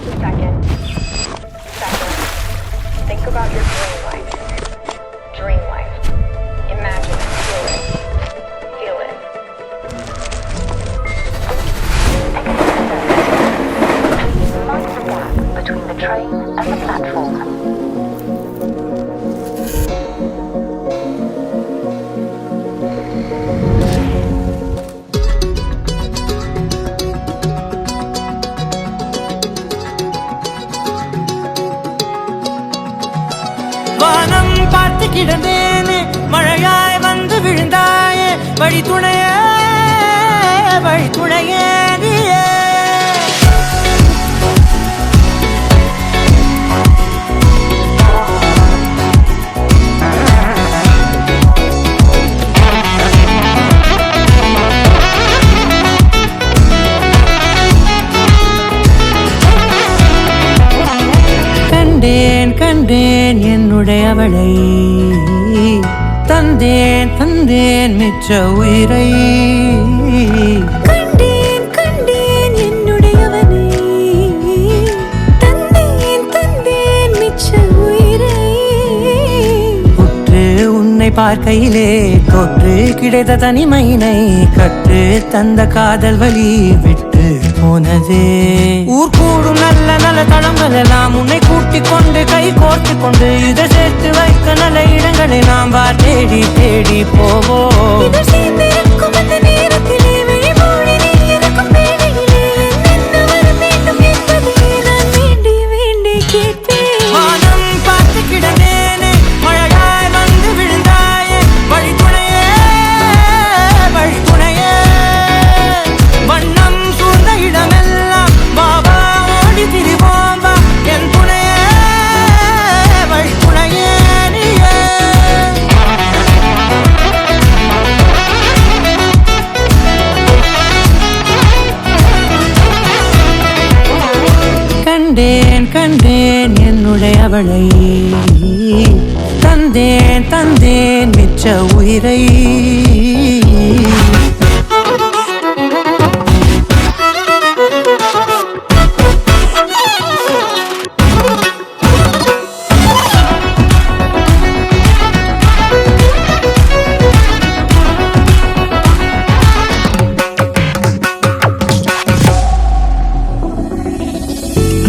Second. Think about your dream life. Dream life. Imagine it. Feel it. Feel it. Mark the gap between the train and the platform. வானம் பார்த்து கிடந்தேனே, மழையாய் வந்து விழுந்தாயே, வழி துணையே வழி துணையே நீயே. கண்டேன் கண்டேன் என்னுடைய அவளை, தந்தேன் தந்தேன் மிச்ச உயிரை. கண்டேன் கண்டேன் என்னுடையவனை, தந்தேன் தந்தேன் மிச்ச உயிரை. உற்று உன்னை பார்க்கையிலே தொற்று கிடைத்த தனிமையினை கற்று தந்த காதல் வழி விட்டு போனதே. ஊர் கூடும் நல்ல நல்ல தளங்கள் எல்லாம் உன்னை கூட்டிக் கொண்டு கை கோர்த்து கொண்டு இதை சேர்த்து வைக்க நல்ல இடங்களை நாம் வா தேடி தேடி போவோம். இதழ் சேர்ந்திருக்கும் அந்த நேரத்திலே விழிமூடி நீ இருக்கும் வேளையிலே என்னென்ன வர வேண்டும் என்பதை நான் வேண்டி வேண்டி கேட்பேன். வானம் பார்த்து கிடந்தேனே, மழையாய் வந்து விழுந்தாயே, வழி துணையே வழி துணையே. வண்ணம் சூழ்ந்த இடமெல்லாம் பாபா ஓடி திரிவோம் வா, என் துணையே வழி துணையே நீயே. கண்டேன் கண்டேன் என்னுடைய அவளை, தந்தேன் தந்தேன் மிச்ச உயிரை.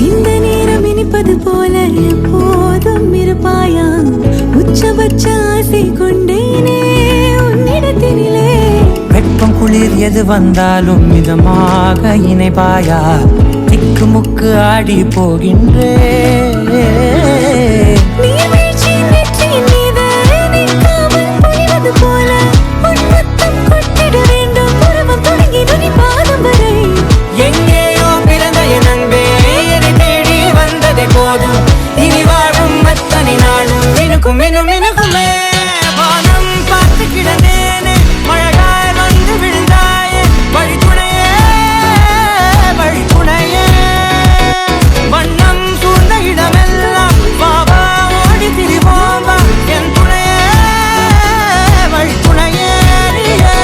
இந்த நேரம் இனிப்பது போல எப்போதும் இருப்பாயா, உச்சபட்ச ஆசை கொண்டேனே உன்னிடத்தினிலே. வெப்பம் குளிர் எது வந்தாலும் மிதமாக இணைப்பாயா, திக்கு முக்கு ஆடி போகின்றே. நீர்வீழ்ச்சியின் நெற்றியின் மீது நிற்காமல் பொழிவது போல உன் முத்தம் கொட்டிட வேண்டும், உருவம் தொடங்கி நுனி பாதம் வரை. எங்கேயோ பிறந்த என் அன்பே, என்னை தேடி வந்ததே போதும், இனி வாழும் அத்தனை நாளும் மினுக்கும் மினும் மினுக்குமே. வானம் பார்த்து கிடந்தேனே, மழையாய் வந்து விழுந்தாயே, வழி துணையே வழி துணையே. வண்ணம் சூழ்ந்த இடமெல்லாம் பாபா ஓடி திரிவோம் வா, என் துணையே வழி துணையே நீயே.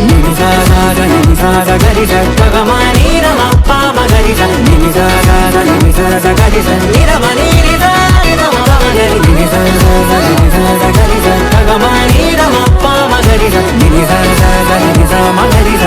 நிமிஷாக நிமிஷாக கரிச பகமானீரமப்பா மகரிச நிமிஷாக நிமிஷாக கரிச நிரமணீரித நிரமகரி நிமிஷாக கரிச பகமானீரமப்பா மகரிச நிமிஷாக நிமிஷ மகரிச